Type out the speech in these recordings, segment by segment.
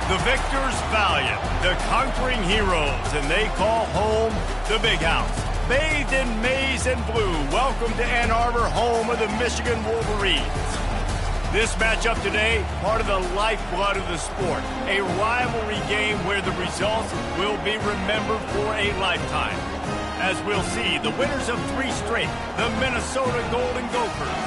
The victors valiant, the conquering heroes, and they call home the Big House. Bathed in maize and blue, welcome to Ann Arbor, home of the Michigan Wolverines. This matchup today, part of the lifeblood of the sport. A rivalry game where the results will be remembered for a lifetime. As we'll see, the winners of 3 straight, the Minnesota Golden Gophers,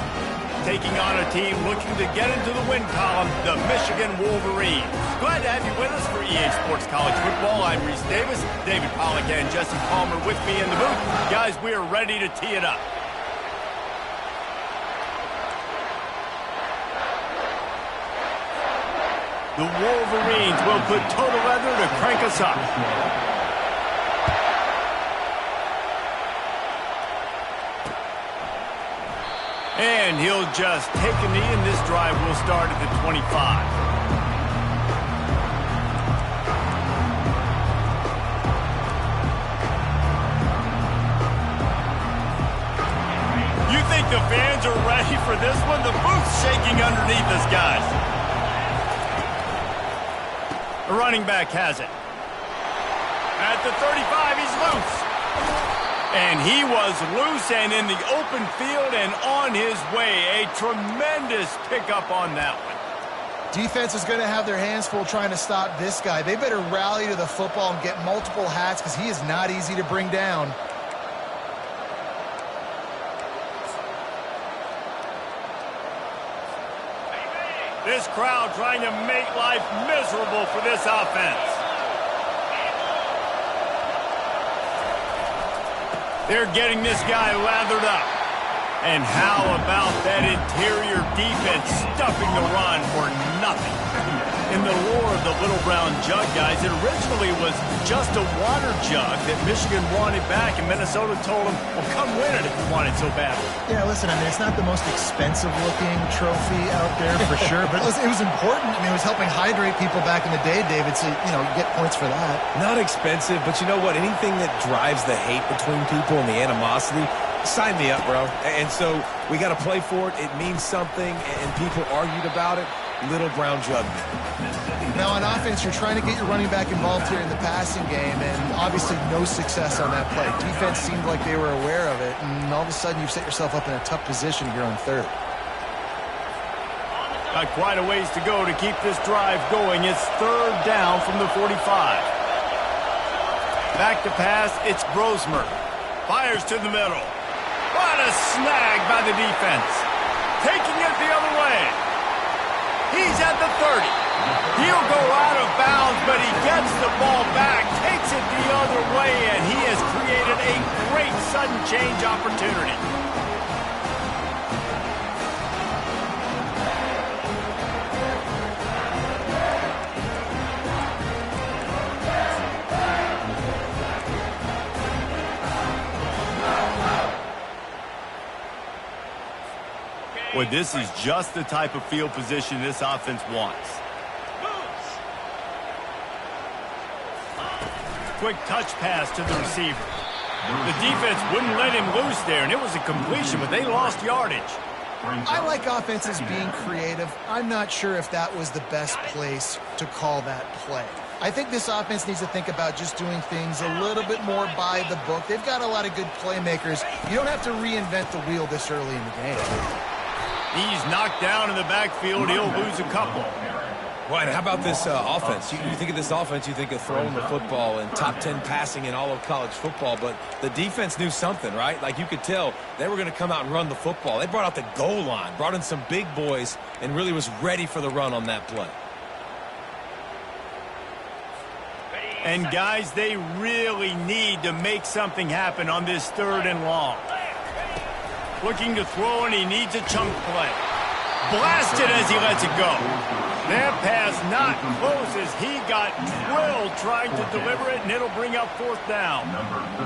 taking on a team looking to get into the win column, the Michigan Wolverines. Glad to have you with us for EA Sports College Football. I'm Reese Davis, David Pollack and Jesse Palmer with me in the booth. Guys, we are ready to tee it up. The Wolverines will put total leather to crank us up. And he'll just take a knee, and this drive will start at the 25. You think the fans are ready for this one? The booth's shaking underneath us, guys. The running back has it. At the 35, he's loose. And he was loose and in the open field and on his way. A tremendous pickup on that one. Defense is going to have their hands full trying to stop this guy. They better rally to the football and get multiple hats because he is not easy to bring down. This crowd trying to make life miserable for this offense. They're getting this guy lathered up. And how about that interior defense stuffing the run for nothing? In the lore of the Little Brown Jug, guys, it originally was just a water jug that Michigan wanted back, and Minnesota told them, well, come win it if you want it so badly. Yeah, listen, I mean, it's not the most expensive-looking trophy out there for sure, but it was important. I mean, it was helping hydrate people back in the day, David, so, you know, you get points for that. Not expensive, but you know what? Anything that drives the hate between people and the animosity, sign me up, bro. And so we got to play for it. It means something, and people argued about it. Little Brown Jug. Now, on offense, you're trying to get your running back involved here in the passing game, and obviously no success on that play. Defense seemed like they were aware of it, and all of a sudden you've set yourself up in a tough position here on third. Got quite a ways to go to keep this drive going. It's third down from the 45. Back to pass, it's Grosmer. Fires to the middle. What a snag by the defense. Taking it the other way. He's at the 30. He'll go out of bounds, but he gets the ball back, takes it the other way, and he has created a great sudden change opportunity. Well, this is just the type of field position this offense wants. Quick touch pass to the receiver. The defense wouldn't let him loose there, and it was a completion, but they lost yardage. I like offenses being creative. I'm not sure if that was the best place to call that play. I think this offense needs to think about just doing things a little bit more by the book. They've got a lot of good playmakers. You don't have to reinvent the wheel this early in the game. He's knocked down in the backfield. He'll lose a couple. Right, how about this offense? You think of this offense, you think of throwing the football and top 10 passing in all of college football, but the defense knew something, right? Like you could tell they were going to come out and run the football. They brought out the goal line, brought in some big boys, and really was ready for the run on that play. And, guys, they really need to make something happen on this third and long. Looking to throw, and he needs a chunk play. Blasted as he lets it go. That pass not close as he got drilled trying to deliver it, and it'll bring up fourth down.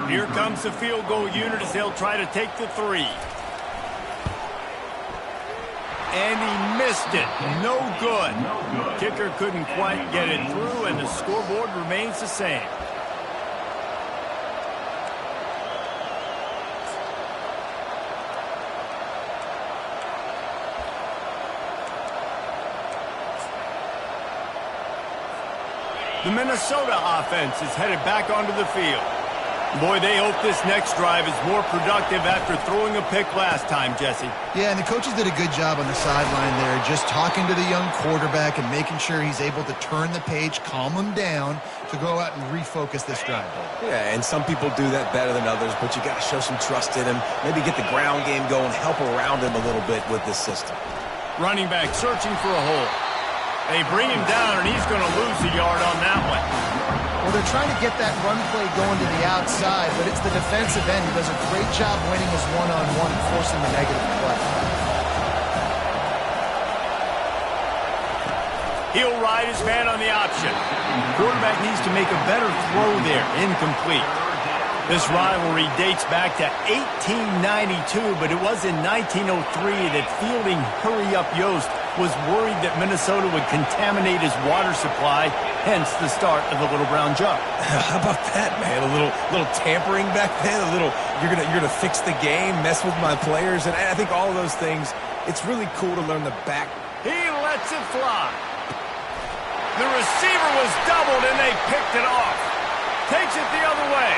Here comes the field goal unit as they'll try to take the 3. And he missed it. No good. Kicker couldn't quite get it through, and the scoreboard remains the same. The Minnesota offense is headed back onto the field. Boy, they hope this next drive is more productive after throwing a pick last time, Jesse. Yeah, and the coaches did a good job on the sideline there, just talking to the young quarterback and making sure he's able to turn the page, calm him down to go out and refocus this drive. Yeah, and some people do that better than others, but you got to show some trust in him. Maybe get the ground game going, help around him a little bit with this system. Running back searching for a hole. They bring him down, and he's going to lose a yard on that one. Well, they're trying to get that run play going to the outside, but it's the defensive end who does a great job winning his one-on-one and forcing the negative play. He'll ride his man on the option. Quarterback needs to make a better throw there. Incomplete. This rivalry dates back to 1892, but it was in 1903 that fielding Hurry-Up Yost was worried that Minnesota would contaminate his water supply, hence the start of the Little Brown Jug. How about that, man? A little tampering back then, a little you're gonna fix the game, mess with my players, and I think all of those things, it's really cool to learn the back. He lets it fly. The receiver was doubled and they picked it off. Takes it the other way.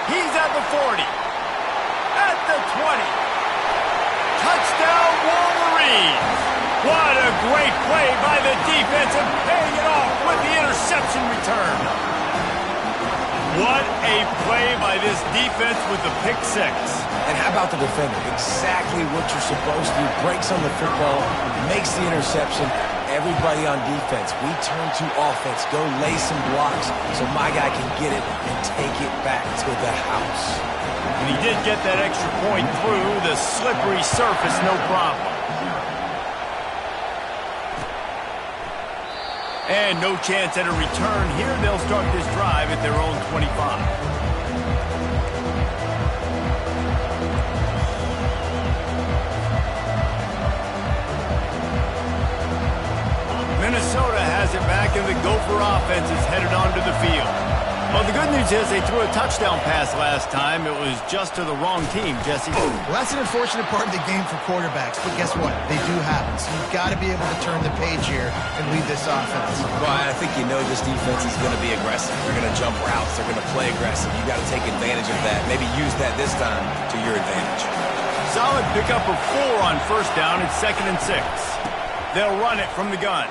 He's at the 40. At the 20. Touchdown Wolverines. What a great play by the defense and paying it off with the interception return. What a play by this defense with the pick six. And how about the defender? Exactly what you're supposed to do. Breaks on the football, makes the interception. Everybody on defense, we turn to offense. Go lay some blocks so my guy can get it and take it back to the house. And he did get that extra point through the slippery surface, no problem. And no chance at a return here. They'll start this drive at their own 25. Minnesota has it back, and the Gopher offense is headed onto the field. Well, the good news is they threw a touchdown pass last time. It was just to the wrong team, Jesse. Well, that's an unfortunate part of the game for quarterbacks, but guess what? They do happen. So you've got to be able to turn the page here and lead this offense. Well, I think you know this defense is going to be aggressive. They're going to jump routes. They're going to play aggressive. You got to take advantage of that. Maybe use that this time to your advantage. Solid pickup of 4 on first down. It's 2nd and 6. They'll run it from the gun.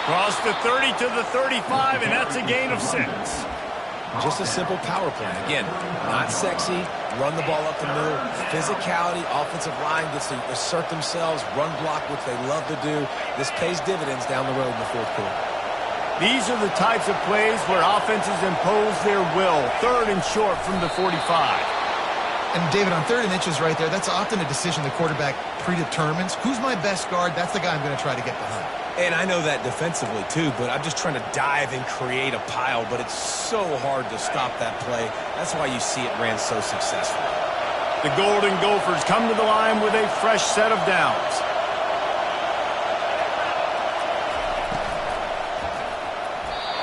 Cross the 30 to the 35, and that's a gain of 6. Just a simple power play. Again, not sexy, run the ball up the middle, physicality, offensive line gets to assert themselves, run block, which they love to do. This pays dividends down the road in the fourth quarter. These are the types of plays where offenses impose their will. 3rd and short from the 45. And, David, on 3rd and inches right there, that's often a decision the quarterback predetermines. Who's my best guard? That's the guy I'm going to try to get behind. And I know that defensively, too, but I'm just trying to dive and create a pile, but it's so hard to stop that play. That's why you see it ran so successful. The Golden Gophers come to the line with a fresh set of downs.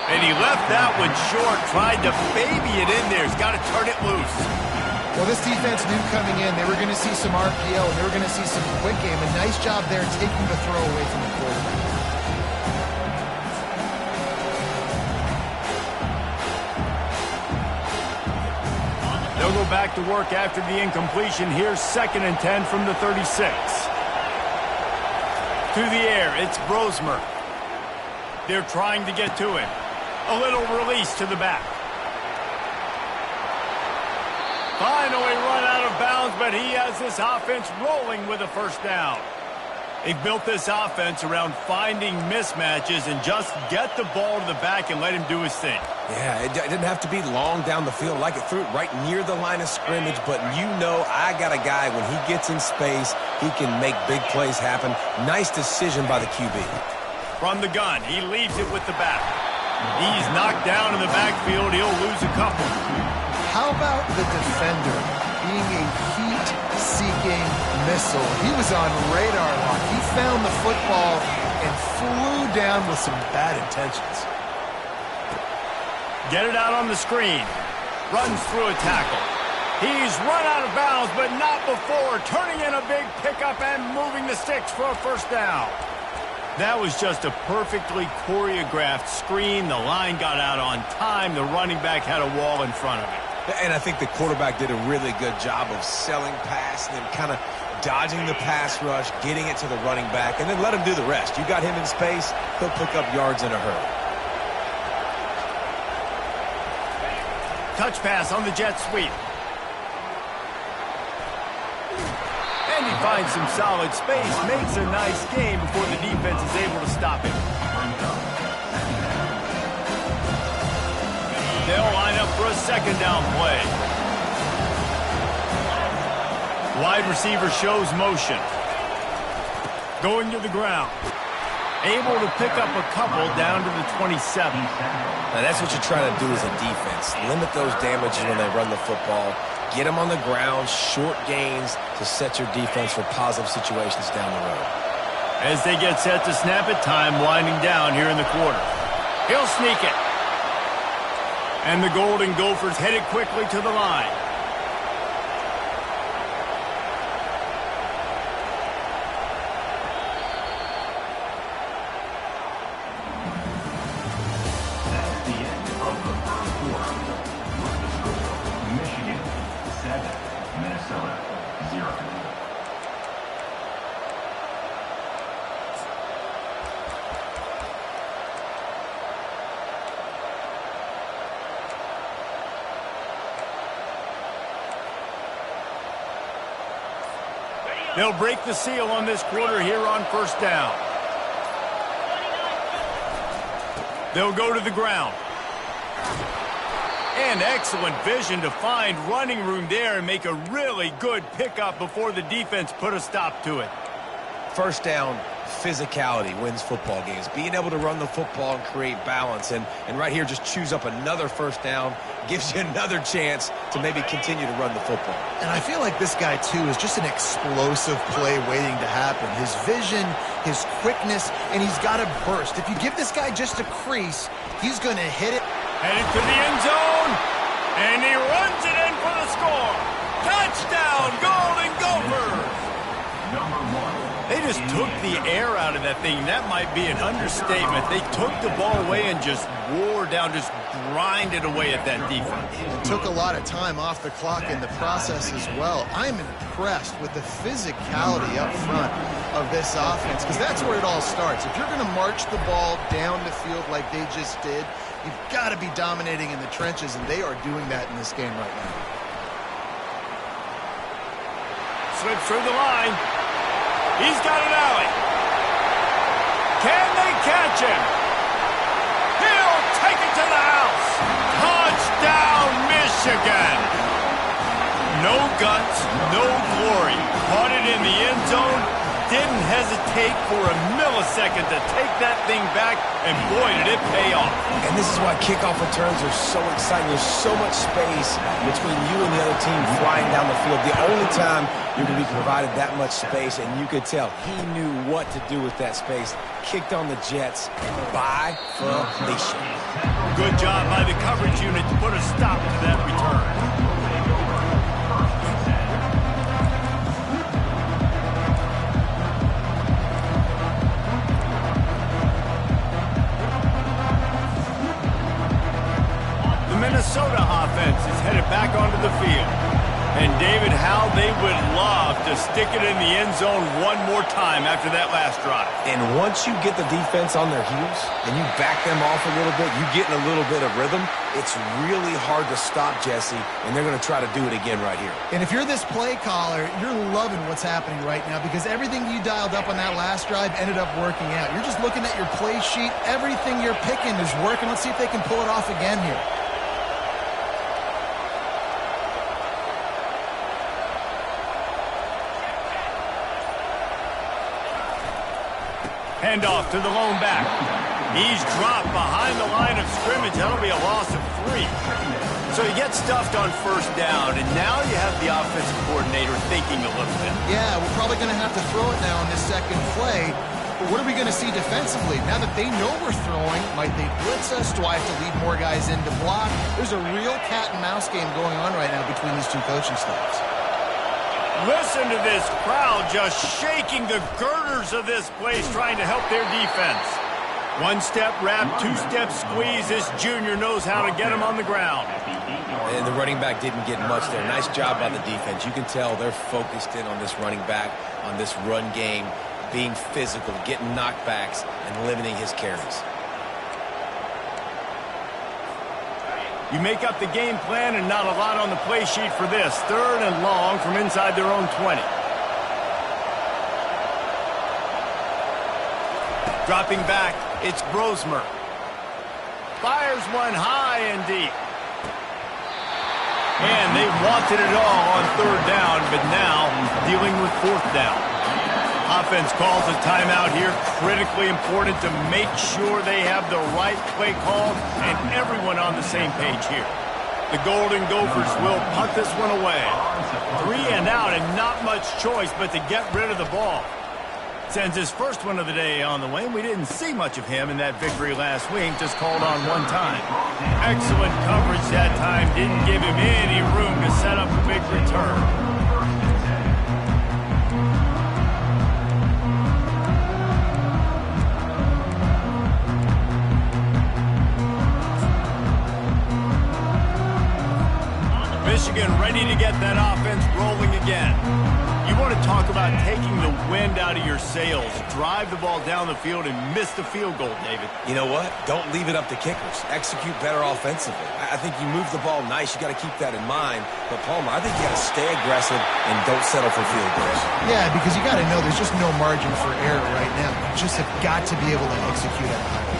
And he left that one short, tried to baby it in there. He's got to turn it loose. Well, this defense knew coming in they were going to see some RPO, and they were going to see some quick game. A nice job there taking the throw away from the quarterback. They'll go back to work after the incompletion. Here's 2nd and 10 from the 36. To the air, it's Brosmer. They're trying to get to him. A little release to the back. Finally run out of bounds, but he has this offense rolling with a first down. They built this offense around finding mismatches and just get the ball to the back and let him do his thing. Yeah, it didn't have to be long down the field. Like it threw it right near the line of scrimmage, but you know I got a guy, when he gets in space, he can make big plays happen. Nice decision by the QB. From the gun, he leaves it with the back. He's knocked down in the backfield. He'll lose a couple. How about the defender being a heat-seeking missile? He was on radar lock. He found the football and flew down with some bad intentions. Get it out on the screen. Runs through a tackle. He's run out of bounds, but not before. Turning in a big pickup and moving the sticks for a first down. That was just a perfectly choreographed screen. The line got out on time. The running back had a wall in front of it. And I think the quarterback did a really good job of selling pass and then kind of dodging the pass rush, getting it to the running back, and then let him do the rest. You got him in space, he'll pick up yards in a hurry. Touch pass on the jet sweep. And he finds some solid space, makes a nice game before the defense is able to stop him. They'll line up for a second down play. Wide receiver shows motion. Going to the ground. Able to pick up a couple down to the 27. Now that's what you try to do as a defense. Limit those damages when they run the football. Get them on the ground, short gains to set your defense for positive situations down the road. As they get set to snap it, time winding down here in the quarter. He'll sneak it. And the Golden Gophers headed quickly to the line. They'll break the seal on this quarter here on first down. They'll go to the ground. And excellent vision to find running room there and make a really good pickup before the defense put a stop to it. First down, physicality wins football games. Being able to run the football and create balance. And right here, just choose up another first down. Gives you another chance to maybe continue to run the football. And I feel like this guy, too, is just an explosive play waiting to happen. His vision, his quickness, and he's got a burst. If you give this guy just a crease, he's going to hit it. Headed to the end zone, and he runs it in for the score. Touchdown, Golden Gophers! They just took the air out of that thing. That might be an understatement. They took the ball away and just wore down, just grinded away at that defense. It took a lot of time off the clock in the process as well. I'm impressed with the physicality up front of this offense because that's where it all starts. If you're going to march the ball down the field like they just did, you've got to be dominating in the trenches, and they are doing that in this game right now. Slips through the line. He's got an alley. Can they catch him? He'll take it to the house. Touchdown, Michigan. No guts, no glory. Caught it in the end zone. Didn't hesitate for a millisecond to take that thing back, and boy, did it pay off. And this is why kickoff returns are so exciting. There's so much space between you and the other team flying down the field. The only time you're going to be provided that much space, and you could tell he knew what to do with that space. Kicked on the Jets by Felicia. Good job by the coverage unit to put a stop to that return. Minnesota offense is headed back onto the field. And David, how they would love to stick it in the end zone one more time after that last drive. And once you get the defense on their heels and you back them off a little bit, you get in a little bit of rhythm, it's really hard to stop, Jesse, and they're going to try to do it again right here. And if you're this play caller, you're loving what's happening right now because everything you dialed up on that last drive ended up working out. You're just looking at your play sheet. Everything you're picking is working. Let's see if they can pull it off again here. Handoff to the lone back. He's dropped behind the line of scrimmage. That'll be a loss of 3. So he gets stuffed on first down, and now you have the offensive coordinator thinking a little bit. Yeah, we're probably going to have to throw it now in this second play. But what are we going to see defensively? Now that they know we're throwing, might they blitz us? Do I have to lead more guys in to block? There's a real cat and mouse game going on right now between these two coaching staffs. Listen to this crowd just shaking the girders of this place, trying to help their defense. One-step wrap, two-step squeeze. This junior knows how to get him on the ground. And the running back didn't get much there. Nice job by the defense. You can tell they're focused in on this running back, on this run game, being physical, getting knockbacks, and limiting his carries. You make up the game plan and not a lot on the play sheet for this. 3rd and long from inside their own 20. Dropping back, it's Brosmer. Fires one high and deep. And they wanted it all on 3rd down, but now dealing with 4th down. Offense calls a timeout here. Critically important to make sure they have the right play call and everyone on the same page here. The Golden Gophers will punt this one away. 3 and out and not much choice but to get rid of the ball. Sends his first one of the day on the way. We didn't see much of him in that victory last week, just called on one time. Excellent coverage that time. Didn't give him any room to set up a big return. Michigan ready to get that offense rolling again. You want to talk about taking the wind out of your sails. Drive the ball down the field and miss the field goal, David. You know what? Don't leave it up to kickers. Execute better offensively. I think you move the ball nice. You got to keep that in mind. But, Palmer, I think you got to stay aggressive and don't settle for field goals. Yeah, because you got to know there's just no margin for error right now. You just have got to be able to execute at a high level.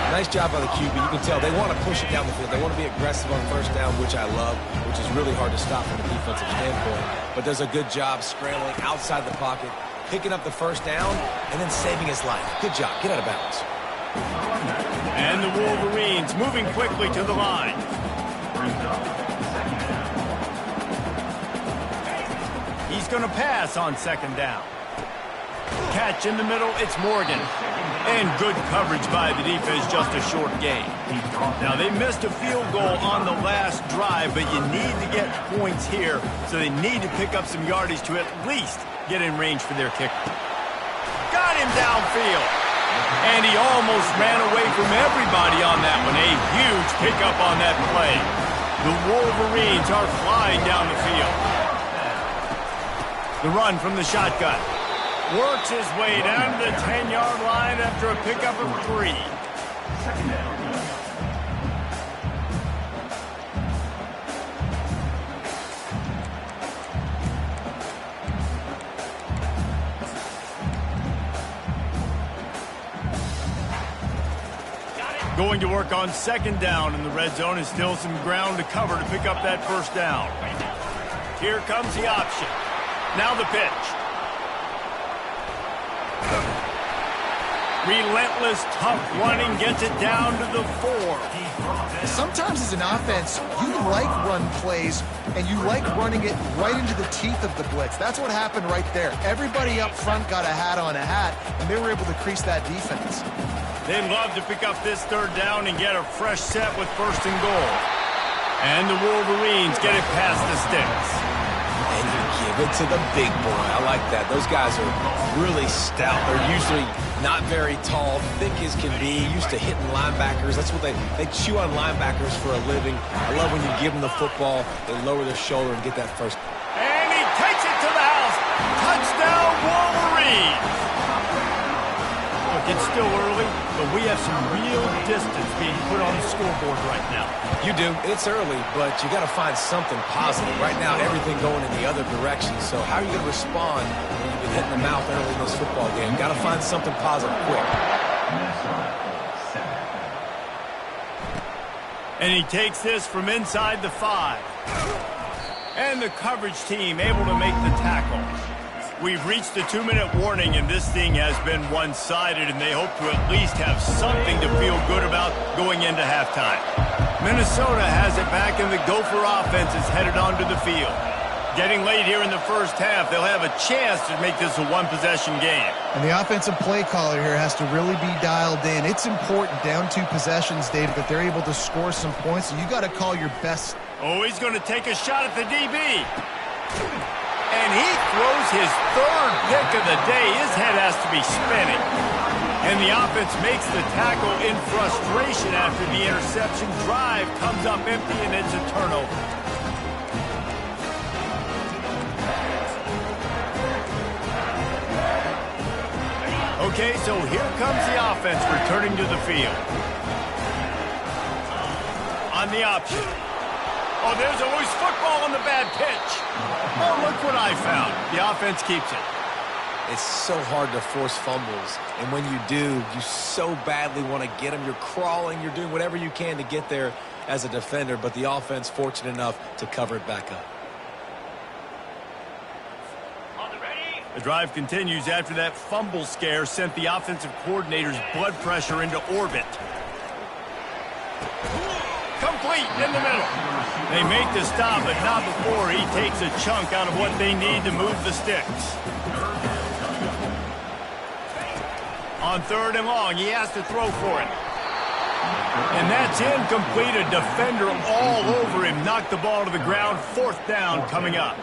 Nice job by the QB. You can tell they want to push it down the field. They want to be aggressive on 1st down, which I love, which is really hard to stop from a defensive standpoint. But does a good job scrambling outside the pocket, picking up the 1st down, and then saving his life. Good job. Get out of bounds. And the Wolverines moving quickly to the line. He's going to pass on 2nd down. Catch in the middle, it's Morgan. And good coverage by the defense, just a short gain. Now, they missed a field goal on the last drive, but you need to get points here, so they need to pick up some yardage to at least get in range for their kicker. Got him downfield. And he almost ran away from everybody on that one. A huge pickup on that play. The Wolverines are flying down the field. The run from the shotgun. Works his way down to the 10-yard line after a pickup of 3. Going to work on 2nd down in the red zone, and still some ground to cover to pick up that 1st down. Here comes the option. Now the pitch. Relentless, tough running, gets it down to the 4. Sometimes as an offense, you like run plays, and you like running it right into the teeth of the blitz. That's what happened right there. Everybody up front got a hat on a hat, and they were able to crease that defense. They'd love to pick up this 3rd down and get a fresh set with 1st and goal. And the Wolverines get it past the sticks. And you give it to the big boy. I like that. Those guys are really stout. They're usually not very tall, thick as can be, used to hitting linebackers. That's what they chew on linebackers for a living. I love when you give them the football, they lower their shoulder and get that first. And he takes it to the house. Touchdown, Wolverines. Look, it's still early, but we have some real distance being put on the scoreboard right now. You do. It's early, but you got to find something positive. Right now, everything going in the other direction. So how are you going to respond when you've been hitting the mouth early in this football game? Got to find something positive quick. And he takes this from inside the 5. And the coverage team able to make the tackle. We've reached the 2-minute warning, and this thing has been one-sided, and they hope to at least have something to feel good about going into halftime. Minnesota has it back, and the Gopher offense is headed onto the field. Getting late here in the 1st half, they'll have a chance to make this a one-possession game. And the offensive play caller here has to really be dialed in. It's important, down 2 possessions, David, that they're able to score some points, and you got to call your best. Oh, he's going to take a shot at the DB. And he throws his third pick of the day. His head has to be spinning. And the offense makes the tackle in frustration after the interception. Drive comes up empty, and it's a turnover. Okay, so here comes the offense returning to the field. On the option. Oh, there's a loose football on the bad pitch. Oh, look what I found. The offense keeps it. It's so hard to force fumbles, and when you do, you so badly want to get them. You're crawling, you're doing whatever you can to get there as a defender, but the offense fortunate enough to cover it back up. The drive continues after that fumble scare sent the offensive coordinator's blood pressure into orbit. Complete in the middle. They make the stop, but not before he takes a chunk out of what they need to move the sticks. On 3rd and long, he has to throw for it. And that's incomplete. A defender all over him. Knocked the ball to the ground. 4th down coming up.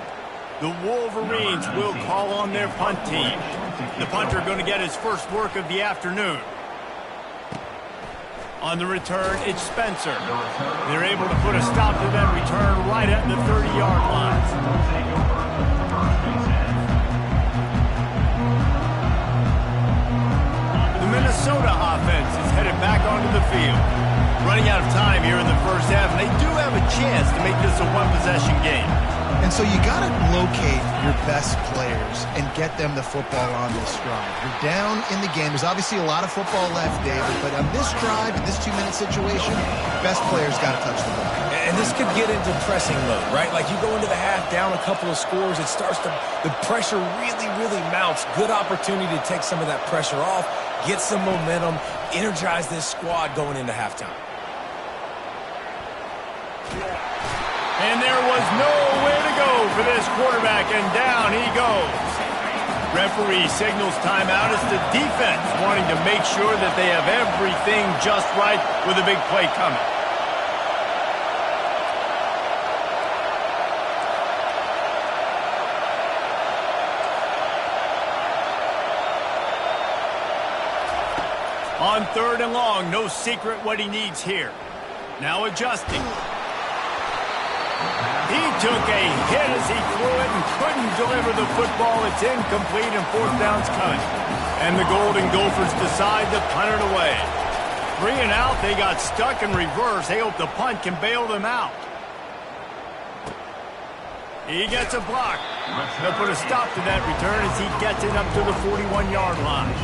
The Wolverines will call on their punt team. The punter going to get his first work of the afternoon. On the return, it's Spencer. They're able to put a stop to that return right at the 30-yard line. The Minnesota offense is headed back onto the field. Running out of time here in the first half, and they do have a chance to make this a one-possession game. And so you got to locate your best players and get them the football on this drive. You're down in the game. There's obviously a lot of football left, David, but on this drive, in this 2-minute situation, best players got to touch the ball. And this could get into pressing mode, right? Like you go into the half down a couple of scores, it starts to, the pressure really, really mounts. Good opportunity to take some of that pressure off, get some momentum, energize this squad going into halftime. And there was nowhere to go for this quarterback, and down he goes. Referee signals timeout as the defense wanting to make sure that they have everything just right with a big play coming. On 3rd and long, no secret what he needs here. Now adjusting. He took a hit as he threw it and couldn't deliver the football. It's incomplete and 4th down's coming. And the Golden Gophers decide to punt it away. 3 and out, they got stuck in reverse. They hope the punt can bail them out. He gets a block. They'll put a stop to that return as he gets it up to the 41-yard line.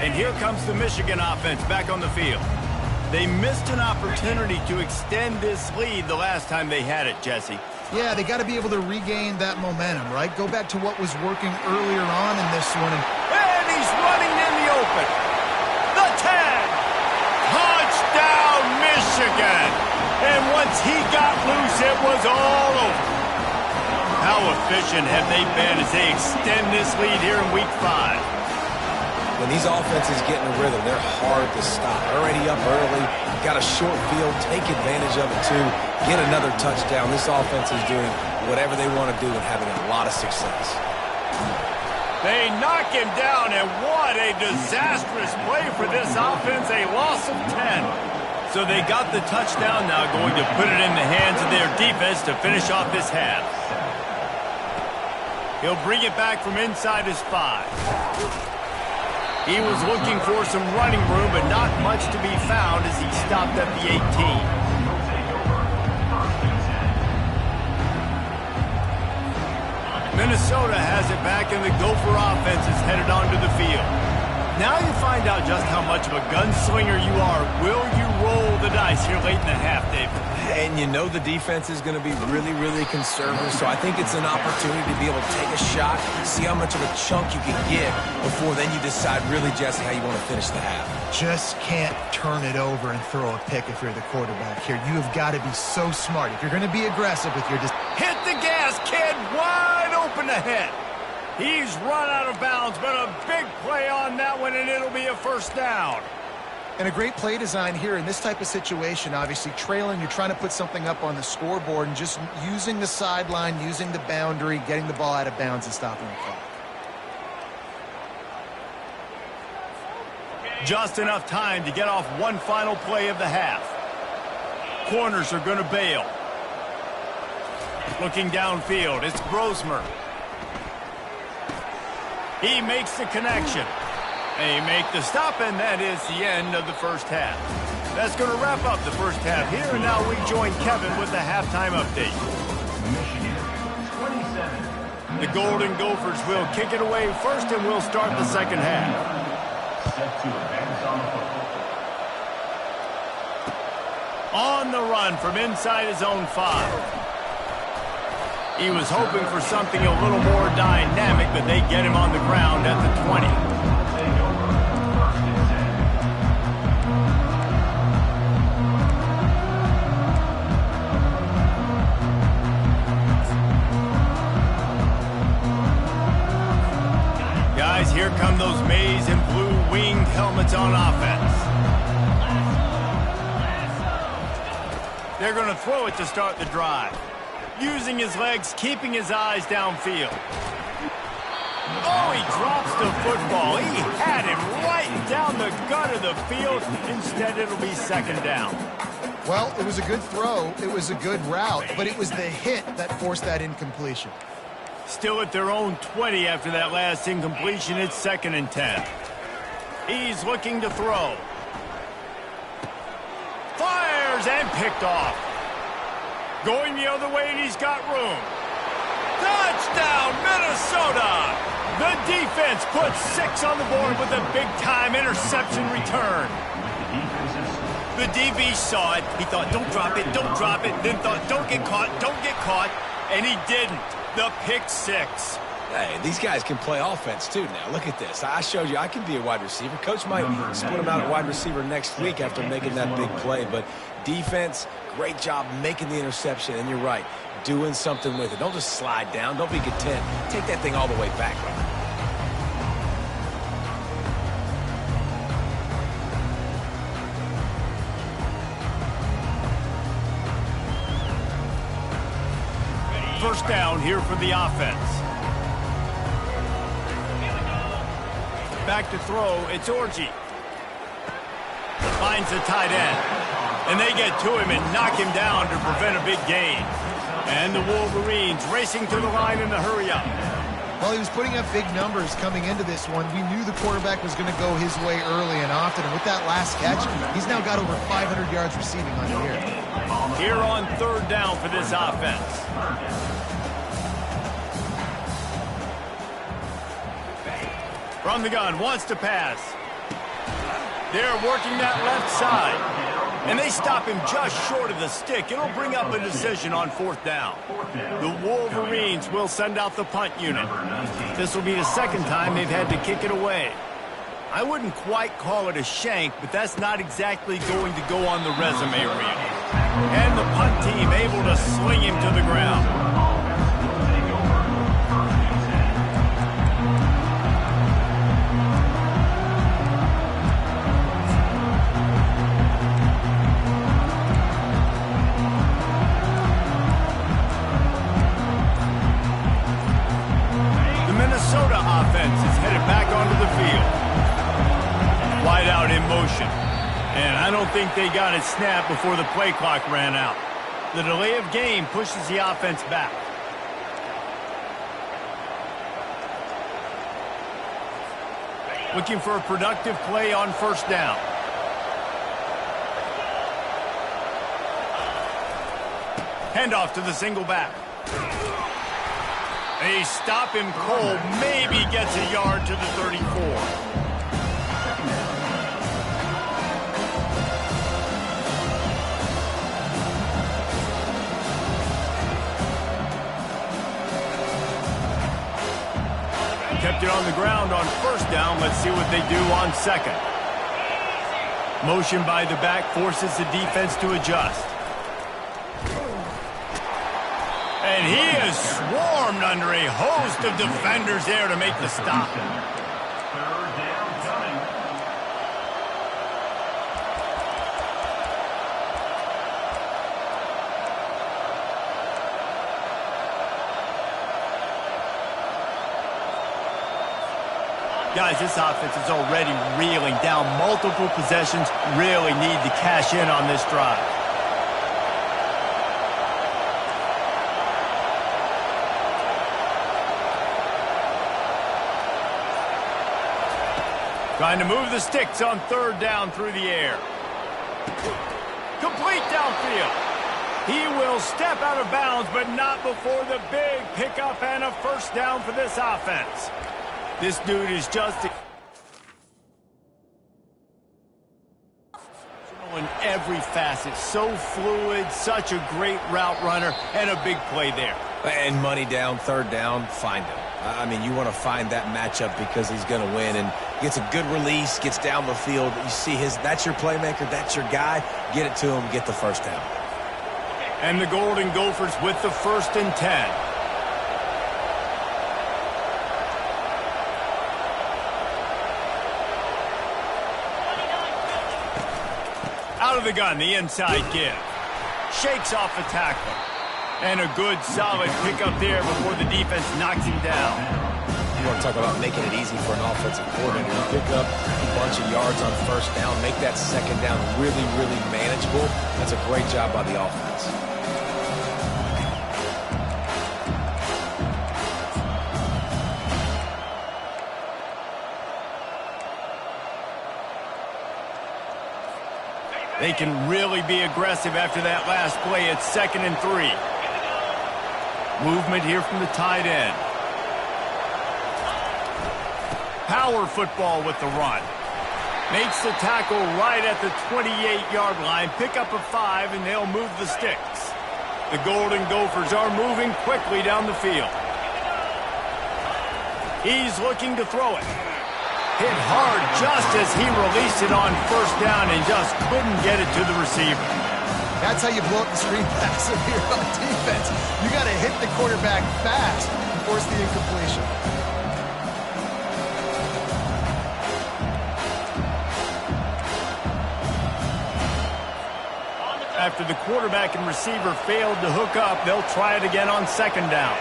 And here comes the Michigan offense back on the field. They missed an opportunity to extend this lead the last time they had it, Jesse. Yeah, they got to be able to regain that momentum, right? Go back to what was working earlier on in this one. And he's running in the open. The 10. Touchdown, Michigan. And once he got loose, it was all over. How efficient have they been as they extend this lead here in Week 5? When these offenses get in a rhythm, they're hard to stop. Already up early, got a short field, take advantage of it too, get another touchdown. This offense is doing whatever they want to do and having a lot of success. They knock him down, and what a disastrous play for this offense, a loss of 10. So they got the touchdown now, going to put it in the hands of their defense to finish off this half. He'll bring it back from inside his 5. He was looking for some running room, but not much to be found as he stopped at the 18. Minnesota has it back, and the Gopher offense is headed onto the field. Now you find out just how much of a gunslinger you are. Will you roll the dice here late in the half, David? And you know the defense is going to be really, really conservative, so I think it's an opportunity to be able to take a shot, see how much of a chunk you can get before then you decide really, Jesse, how you want to finish the half. Just can't turn it over and throw a pick if you're the quarterback here. You have got to be so smart. If you're going to be aggressive with your... Hit the gas, kid! Wide open ahead. He's run out of bounds, but a big play on that one, and it'll be a 1st down. And a great play design here in this type of situation, obviously trailing, you're trying to put something up on the scoreboard and just using the sideline, using the boundary, getting the ball out of bounds and stopping the clock. Just enough time to get off one final play of the half. Corners are going to bail. Looking downfield, it's Brosmer. He makes the connection. They make the stop, and that is the end of the first half. That's going to wrap up the first half here, and now we join Kevin with the halftime update. The Golden Gophers will kick it away first, and we'll start the second half. On the run from inside his own 5. He was hoping for something a little more dynamic, but they get him on the ground at the 20. Guys, here come those maize and blue winged helmets on offense. They're going to throw it to start the drive. Using his legs, keeping his eyes downfield. Oh, he drops the football. He had him right down the gut of the field. Instead, it'll be second down. Well, it was a good throw. It was a good route, but it was the hit that forced that incompletion. Still at their own 20 after that last incompletion. It's 2nd and 10. He's looking to throw. Fires and picked off. Going the other way, and he's got room. Touchdown, Minnesota! The defense puts 6 on the board with a big-time interception return. The DB saw it. He thought, don't drop it, then thought, don't get caught, and he didn't. The pick 6. Hey, these guys can play offense, too, now. Look at this. I showed you I can be a wide receiver. Coach might split him out at wide receiver next week after making that big play. But defense, great job making the interception. And you're right, doing something with it. Don't just slide down. Don't be content. Take that thing all the way back. First down here for the offense. Back to throw, it's Orji. Finds the tight end. And they get to him and knock him down to prevent a big gain. And the Wolverines racing to the line in the hurry up. Well, he was putting up big numbers coming into this one. We knew the quarterback was going to go his way early and often. And with that last catch, he's now got over 500 yards receiving on the year. Here on 3rd down for this offense. From the gun, wants to pass. They're working that left side. And they stop him just short of the stick. It'll bring up a decision on 4th down. The Wolverines will send out the punt unit. This will be the 2nd time they've had to kick it away. I wouldn't quite call it a shank, but that's not exactly going to go on the resume reel. And the punt team able to sling him to the ground. Minnesota offense is headed back onto the field. Wide out in motion. And I don't think they got it snapped before the play clock ran out. The delay of game pushes the offense back. Looking for a productive play on 1st down. Handoff to the single back. They stop him cold, maybe gets a yard to the 34. Kept it on the ground on 1st down. Let's see what they do on 2nd. Motion by the back forces the defense to adjust. And he is swarmed under a host of defenders there to make the stop. Guys, this offense is already reeling down multiple possessions. Really need to cash in on this drive. Trying to move the sticks on third down through the air. Complete downfield. He will step out of bounds, but not before the big pickup and a first down for this offense. This dude is just in every facet. So fluid, such a great route runner, and a big play there. And money down, third down, find him. I mean, you want to find that matchup because he's going to win, and gets a good release, gets down the field. You see that's your playmaker, that's your guy. Get it to him, get the first down. And the Golden Gophers with the 1st and 10. Out of the gun, the inside give. Shakes off a tackle. And a good, solid pickup there before the defense knocks him down. You want to talk about making it easy for an offensive coordinator. You pick up a bunch of yards on first down, make that second down really, really manageable. That's a great job by the offense. They can really be aggressive after that last play. It's 2nd and 3. Movement here from the tight end. Power football with the run. Makes the tackle right at the 28-yard line. Pick up a 5, and they'll move the sticks. The Golden Gophers are moving quickly down the field. He's looking to throw it. Hit hard just as he released it on first down and just couldn't get it to the receiver. That's how you blow up the screen pass if you're on defense. You got to hit the quarterback fast and force the incompletion. After the quarterback and receiver failed to hook up, they'll try it again on 2nd down.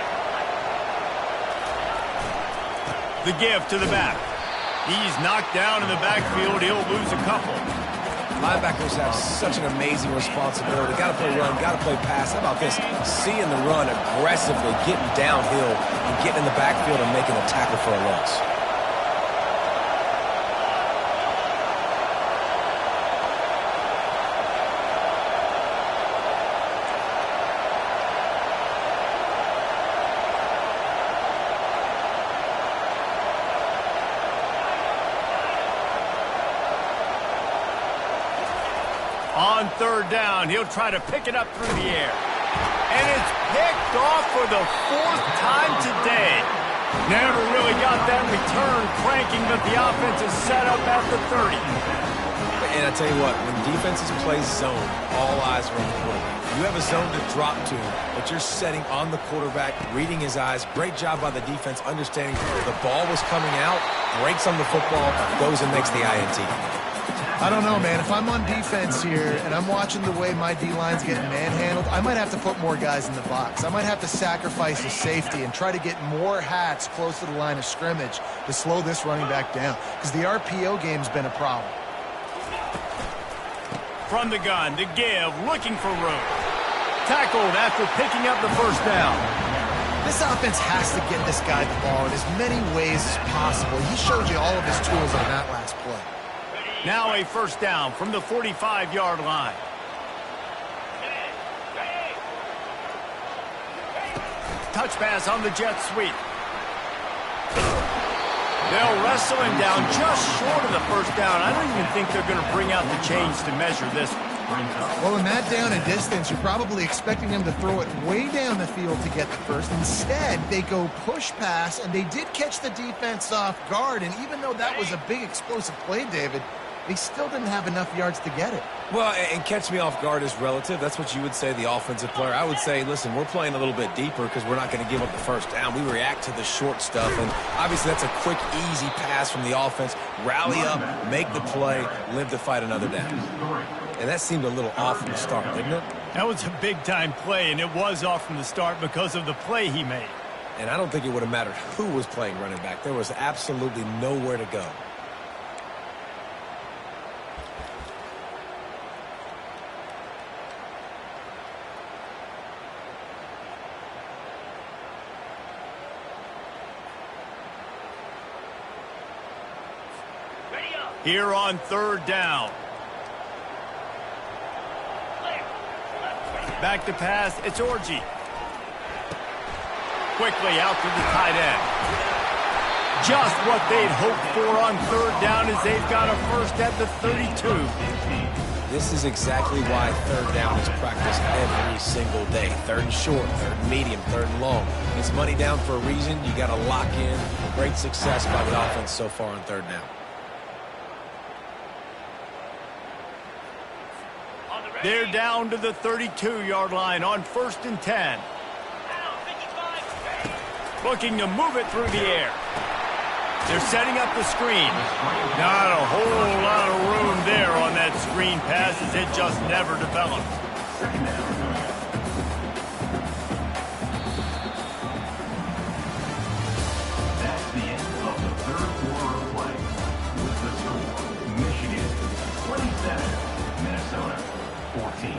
The give to the back. He's knocked down in the backfield. He'll lose a couple. Linebackers have such an amazing responsibility. Got to play run, got to play pass. How about this? Seeing the run aggressively, getting downhill, and getting in the backfield and making a tackle for a loss. On 3rd down, he'll try to pick it up through the air. And it's picked off for the 4th time today. Never really got that return cranking, but the offense is set up at the 30. And I tell you what, when defenses play zone, all eyes are on the quarterback. You have a zone to drop to, but you're setting on the quarterback, reading his eyes. Great job by the defense, understanding the ball was coming out, breaks on the football, goes and makes the INT. I don't know, man. If I'm on defense here and I'm watching the way my D-line's getting manhandled, I might have to put more guys in the box. I might have to sacrifice a safety and try to get more hats close to the line of scrimmage to slow this running back down, because the RPO game's been a problem. From the gun, the give, looking for room. Tackled after picking up the first down. This offense has to get this guy the ball in as many ways as possible. He showed you all of his tools on that last play. Now a first down from the 45-yard line. Touch pass on the jet sweep. They'll wrestle him down just short of the first down. I don't even think they're going to bring out the chains to measure this one. Well, in that down and distance, you're probably expecting them to throw it way down the field to get the first. Instead, they go push pass, and they did catch the defense off guard. And even though that was a big explosive play, David, they still didn't have enough yards to get it. Well, and catch me off guard is relative. That's what you would say, the offensive player. I would say, listen, we're playing a little bit deeper because we're not going to give up the first down. We react to the short stuff, and obviously that's a quick, easy pass from the offense. Rally up, make the play, live to fight another down. And that seemed a little off from the start, didn't it? That was a big-time play, and it was off from the start because of the play he made. And I don't think it would have mattered who was playing running back. There was absolutely nowhere to go. Here on third down. Back to pass, it's Orji. Quickly out to the tight end. Just what they'd hoped for on third down as they've got a first at the 32. This is exactly why third down is practiced every single day. Third and short, third and medium, third and long. It's money down for a reason. You got to lock in. Great success by the offense so far on third down. They're down to the 32-yard line on 1st and 10. Looking to move it through the air. They're setting up the screen. Not a whole lot of room there on that screen pass as it just never developed. That's the end of the third quarter of play. With the score, Michigan 27, Minnesota 14.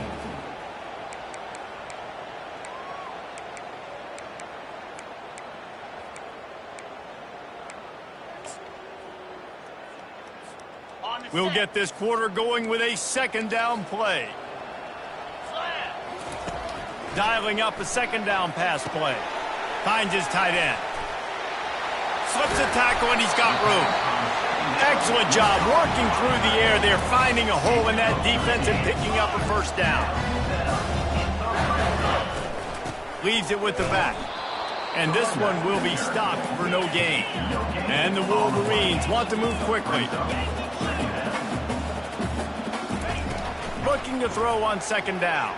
We'll get this quarter going with a second down play. Dialing up a second down pass play. Finds his tight end. Slips a tackle and he's got room. Excellent job working through the air. They're finding a hole in that defense and picking up a first down. Leaves it with the back. And this one will be stopped for no gain. And the Wolverines want to move quickly. Looking to throw on second down.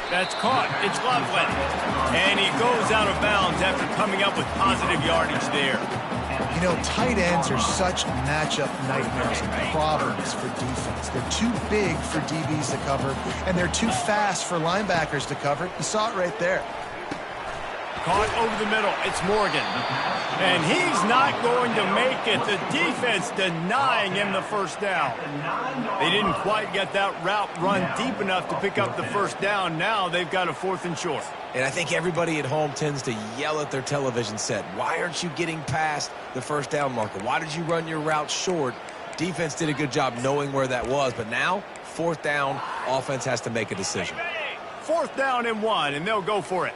That's caught. It's Loveland. And he goes out of bounds after coming up with positive yardage there. You know, tight ends are such matchup nightmares and problems for defense. They're too big for DBs to cover, and they're too fast for linebackers to cover. You saw it right there. Caught over the middle. It's Morgan. And he's not going to make it. The defense denying him the first down. They didn't quite get that route run deep enough to pick up the first down. Now they've got a 4th and short. And I think everybody at home tends to yell at their television set. Why aren't you getting past the first down marker? Why did you run your route short? Defense did a good job knowing where that was. But now, 4th down, offense has to make a decision. 4th down and 1, and they'll go for it.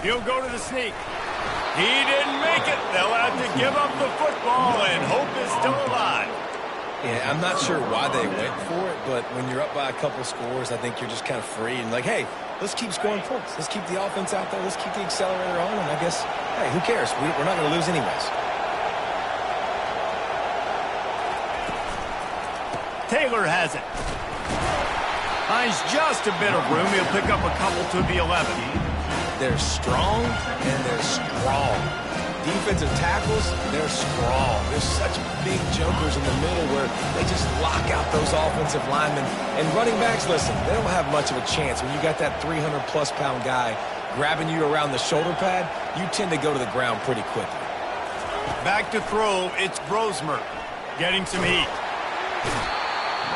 He'll go to the sneak. He didn't make it. They'll have to give up the football, and hope is still alive. Yeah, I'm not sure why they went for it, but when you're up by a couple scores, I think you're just kind of free and like, hey, let's keep scoring points. Let's keep the offense out there. Let's keep the accelerator on, and I guess, hey, who cares? We're not going to lose anyways. Taylor has it. Finds just a bit of room. He'll pick up a couple to the 11. They're strong, and they're strong. Defensive tackles, they're strong. There's such big jumpers in the middle where they just lock out those offensive linemen. And running backs, listen, they don't have much of a chance. When you got that 300-plus pound guy grabbing you around the shoulder pad, you tend to go to the ground pretty quickly. Back to throw, it's Brosmer getting some heat.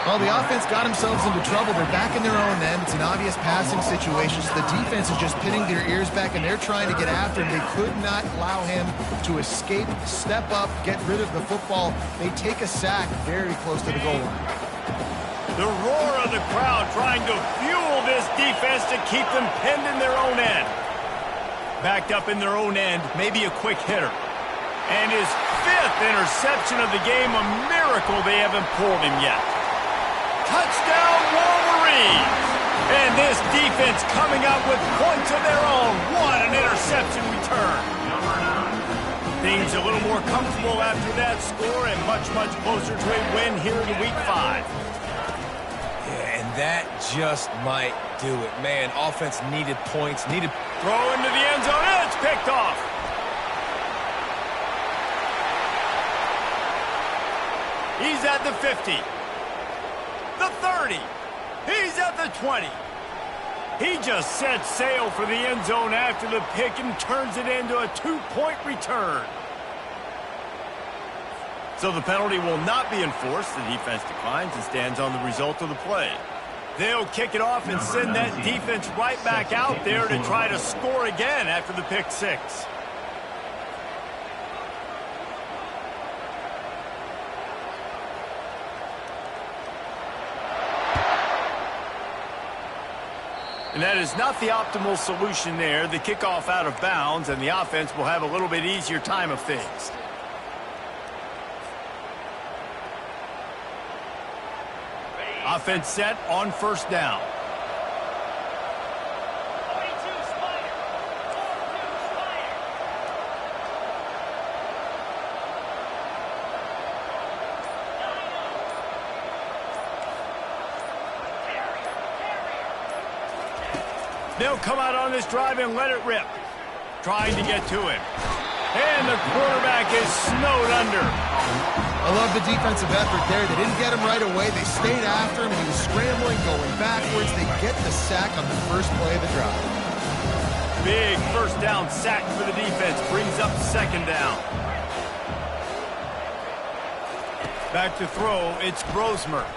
Well, the offense got themselves into trouble. They're back in their own end. It's an obvious passing situation. So the defense is just pinning their ears back, and they're trying to get after him. They could not allow him to escape, step up, get rid of the football. They take a sack very close to the goal line. The roar of the crowd trying to fuel this defense to keep them pinned in their own end. Backed up in their own end, maybe a quick hitter. And his 5th interception of the game, a miracle they haven't pulled him yet. Touchdown Wolverines! And this defense coming up with points of their own. What an interception return. Things a little more comfortable after that score and much, much closer to a win here in Week 5. Yeah, and that just might do it. Man, offense needed points, needed... Throw into the end zone, and it's picked off. He's at the 50. The 30. He's at the 20. He just sets sail for the end zone after the pick and turns it into a 2-point return. So the penalty will not be enforced. The defense declines and stands on the result of the play. They'll kick it off and send that defense right back out there to try to score again after the pick six. And that is not the optimal solution there. The kickoff out of bounds, and the offense will have a little bit easier time of things. Offense set on first down. They'll come out on this drive and let it rip. Trying to get to him. And the quarterback is snowed under. I love the defensive effort there. They didn't get him right away. They stayed after him. He was scrambling, going backwards. They get the sack on the first play of the drive. Big first down sack for the defense. Brings up second down. Back to throw. It's Grosmer.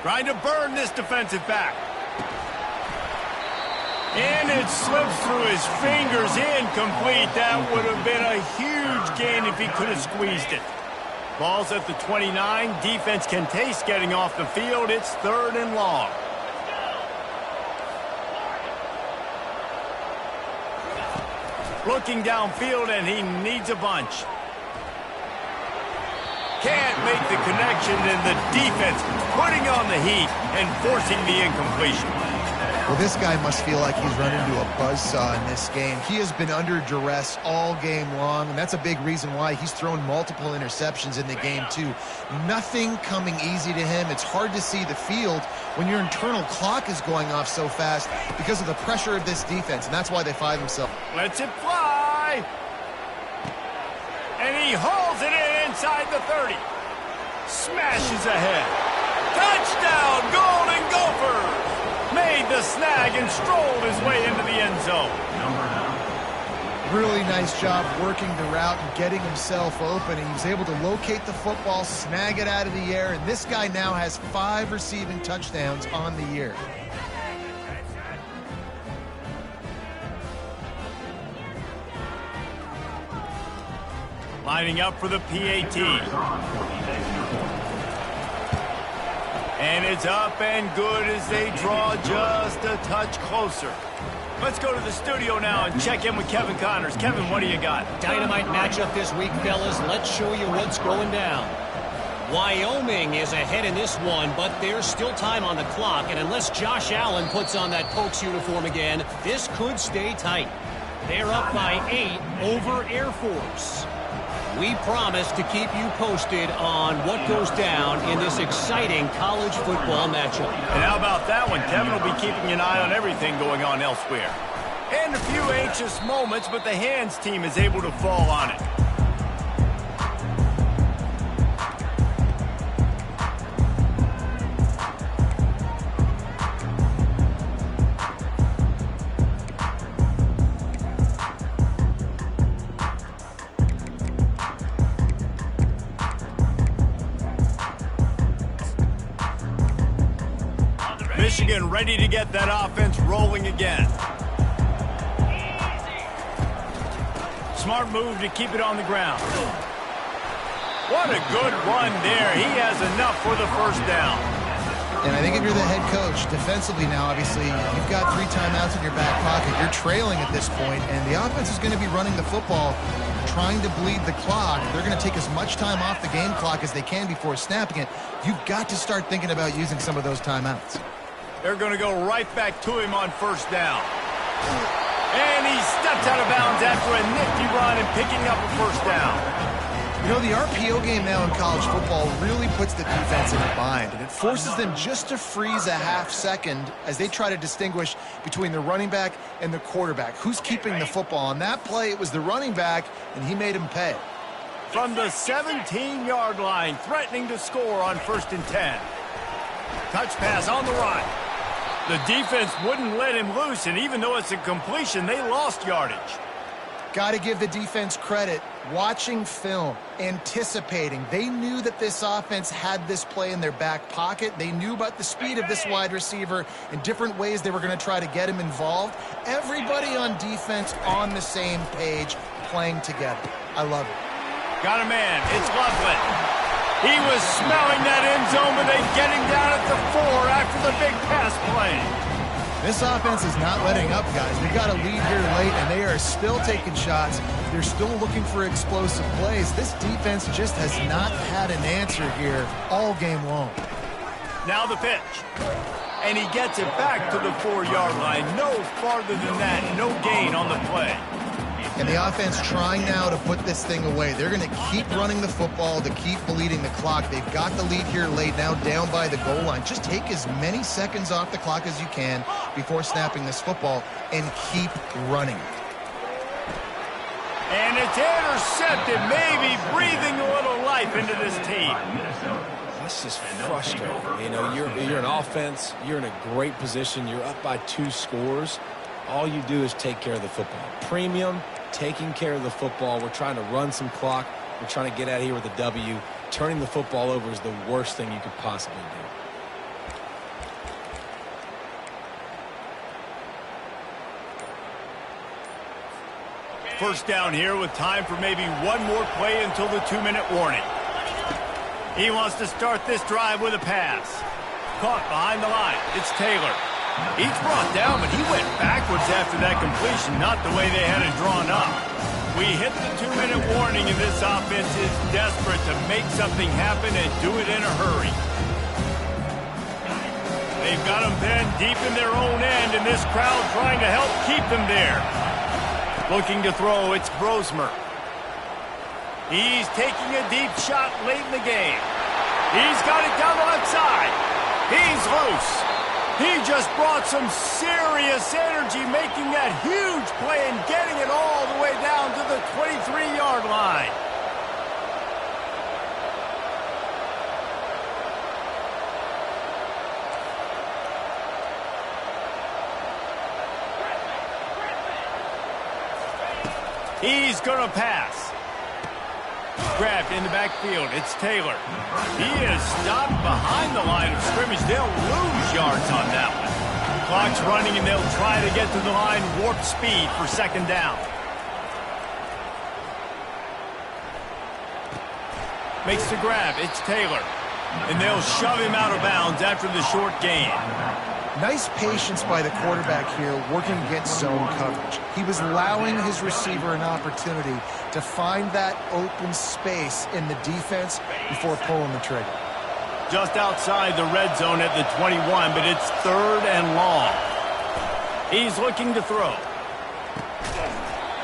Trying to burn this defensive back. And it slips through his fingers, incomplete. That would have been a huge gain if he could have squeezed it. Ball's at the 29. Defense can taste getting off the field. It's 3rd and long. Looking downfield, and he needs a bunch. Can't make the connection, and the defense putting on the heat and forcing the incompletion. Well, this guy must feel like he's run into a buzzsaw in this game. He has been under duress all game long, and that's a big reason why he's thrown multiple interceptions in the game, too. Nothing coming easy to him. It's hard to see the field when your internal clock is going off so fast because of the pressure of this defense, and that's why they find themselves. Lets it fly. And he hauls it in inside the 30. Smashes ahead. Touchdown, Golden Gophers! Made the snag and strolled his way into the end zone. Really nice job working the route and getting himself open. And he was able to locate the football, snag it out of the air, and this guy now has 5 receiving touchdowns on the year. Lining up for the PAT. And it's up and good as they draw just a touch closer. Let's go to the studio now and check in with Kevin Connors. Kevin, what do you got? Dynamite matchup this week, fellas. Let's show you what's going down. Wyoming is ahead in this one, but there's still time on the clock, and unless Josh Allen puts on that Pokes uniform again, this could stay tight. They're up by 8 over Air Force. We promise to keep you posted on what goes down in this exciting college football matchup. And how about that one? Kevin will be keeping an eye on everything going on elsewhere. And a few anxious moments, but the hands team is able to fall on it. Michigan ready to get that offense rolling again. Smart move to keep it on the ground. What a good run there. He has enough for the first down. And I think if you're the head coach, defensively now, obviously, you've got 3 timeouts in your back pocket. You're trailing at this point, and the offense is going to be running the football, trying to bleed the clock. They're going to take as much time off the game clock as they can before snapping it. You've got to start thinking about using some of those timeouts. They're going to go right back to him on first down. And he steps out of bounds after a nifty run and picking up a first down. You know, the RPO game now in college football really puts the defense in a bind, and it forces them just to freeze a half second as they try to distinguish between the running back and the quarterback. Who's keeping the football? On that play, it was the running back, and he made him pay. From the 17-yard line, threatening to score on 1st and 10. Touch pass on the run. The defense wouldn't let him loose, and even though it's a completion, they lost yardage. Got to give the defense credit. Watching film, anticipating. They knew that this offense had this play in their back pocket. They knew about the speed of this wide receiver and different ways they were going to try to get him involved. Everybody on defense on the same page, playing together. I love it. Got a man. It's Loveland. He was smelling that end zone, but they get him down at the 4 after the big pass play. This offense is not letting up, guys. They've got a lead here late, and they are still taking shots. They're still looking for explosive plays. This defense just has not had an answer here all game long. Now the pitch. And he gets it back to the 4-yard line. No farther than that. No gain on the play. And the offense trying now to put this thing away. They're going to keep running the football to keep bleeding the clock. They've got the lead here late, now down by the goal line. Just take as many seconds off the clock as you can before snapping this football and keep running. And it's intercepted, maybe breathing a little life into this team. That's just frustrating. You know, you're an offense. You're in a great position. You're up by 2 scores. All you do is take care of the football. Premium, taking care of the football. We're trying to run some clock. We're trying to get out of here with a W. Turning the football over is the worst thing you could possibly do. First down here with time for maybe one more play until the 2-minute warning. He wants to start this drive with a pass. Caught behind the line. It's Taylor. He's brought down, but he went backwards after that completion, not the way they had it drawn up. We hit the 2-minute warning, and this offense is desperate to make something happen and do it in a hurry. They've got them pinned deep in their own end, and this crowd trying to help keep them there. Looking to throw, it's Brosmer. He's taking a deep shot late in the game. He's got it down the left side. He's loose. He just brought some serious energy, making that huge play and getting it all the way down to the 23-yard line. He's going to pass. Grabbed in the backfield. It's Taylor. He is stopped behind the line of scrimmage. They'll lose yards on that one. Clock's running, and they'll try to get to the line warp speed for second down. Makes the grab. It's Taylor. And they'll shove him out of bounds after the short gain. Nice patience by the quarterback here, working against zone coverage. He was allowing his receiver an opportunity to find that open space in the defense before pulling the trigger. Just outside the red zone at the 21, but it's 3rd and long. He's looking to throw.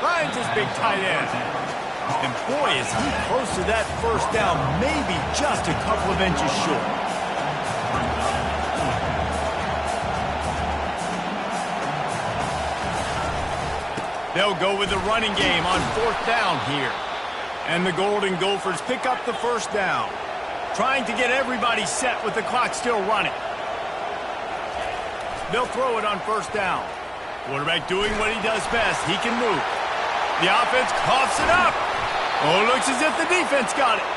Finds his big tight end. And boy, is he close to that first down, maybe just a couple of inches short. They'll go with the running game on 4th down here. And the Golden Gophers pick up the first down. Trying to get everybody set with the clock still running. They'll throw it on 1st down. Quarterback doing what he does best. He can move. The offense coughs it up. Oh, looks as if the defense got it.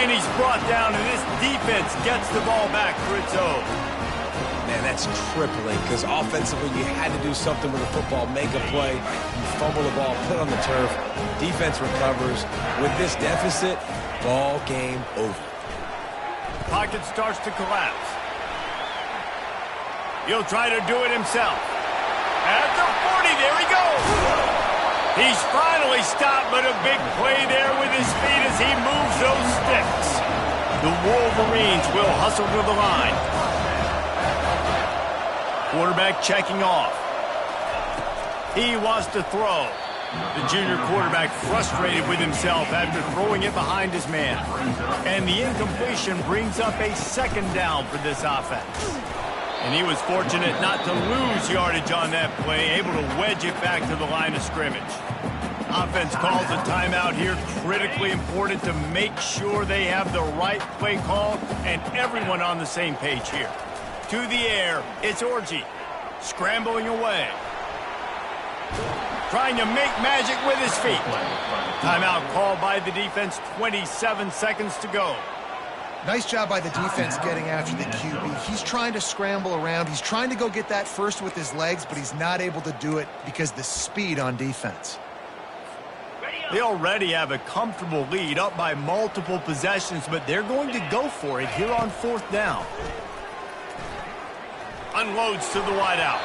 And he's brought down, and this defense gets the ball back for its own. Man, that's crippling because offensively you had to do something with the football, make a play. You fumble the ball, put it on the turf. Defense recovers. With this deficit, ball game over. Pocket starts to collapse. He'll try to do it himself. At the 40, there he goes. He's finally stopped, but a big play there with his feet as he moves those sticks. The Wolverines will hustle to the line. Quarterback checking off. He wants to throw. The junior quarterback frustrated with himself after throwing it behind his man. And the incompletion brings up a 2nd down for this offense. And he was fortunate not to lose yardage on that play, able to wedge it back to the line of scrimmage. Offense calls a timeout here, critically important to make sure they have the right play call and everyone on the same page here. To the air, it's Orji. Scrambling away. Trying to make magic with his feet. Timeout called by the defense, 27 seconds to go. Nice job by the defense getting after the QB. He's trying to scramble around. He's trying to go get that first with his legs, but he's not able to do it because of the speed on defense. They already have a comfortable lead, up by multiple possessions, but they're going to go for it here on 4th down. Unloads to the wideout.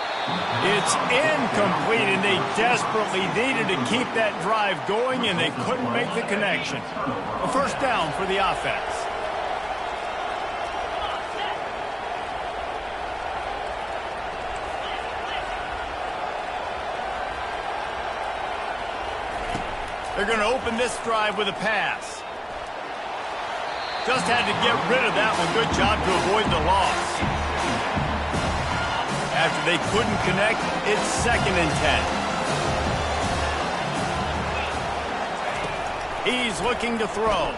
It's incomplete, and they desperately needed to keep that drive going, and they couldn't make the connection. A 1st down for the offense. They're going to open this drive with a pass. Just had to get rid of that one. Good job to avoid the loss. After they couldn't connect, it's 2nd and 10. He's looking to throw.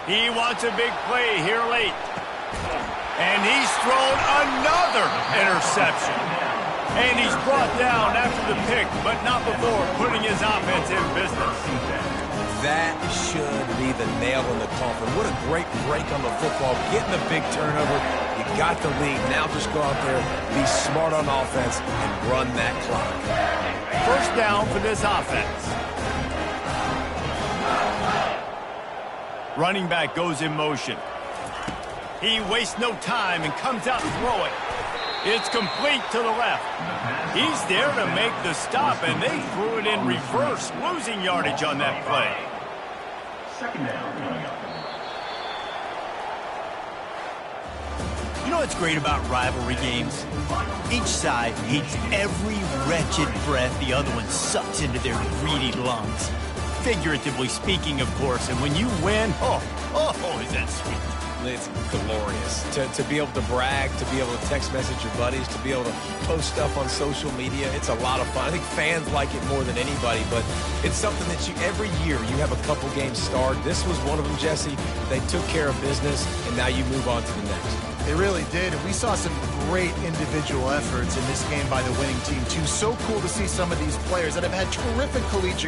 He wants a big play here late. And he's thrown another interception. And he's brought down after the pick, but not before putting his offense in business. That should be the nail in the coffin. What a great break on the football. Getting the big turnover. You got the lead. Now just go out there, be smart on offense, and run that clock. 1st down for this offense. Running back goes in motion. He wastes no time and comes out throwing. It's complete to the left. He's there to make the stop, and they threw it in reverse, losing yardage on that play. 2nd down coming up. You know what's great about rivalry games? Each side hates every wretched breath the other one sucks into their greedy lungs. Figuratively speaking, of course, and when you win, oh, is that sweet. It's glorious to be able to brag, to be able to text message your buddies, to be able to post stuff on social media. It's a lot of fun. I think fans like it more than anybody, but it's something that every year you have a couple games starred. This was one of them, Jesse. They took care of business, and now you move on to the next. They really did, and we saw some great individual efforts in this game by the winning team, too. So cool to see some of these players that have had terrific collegiate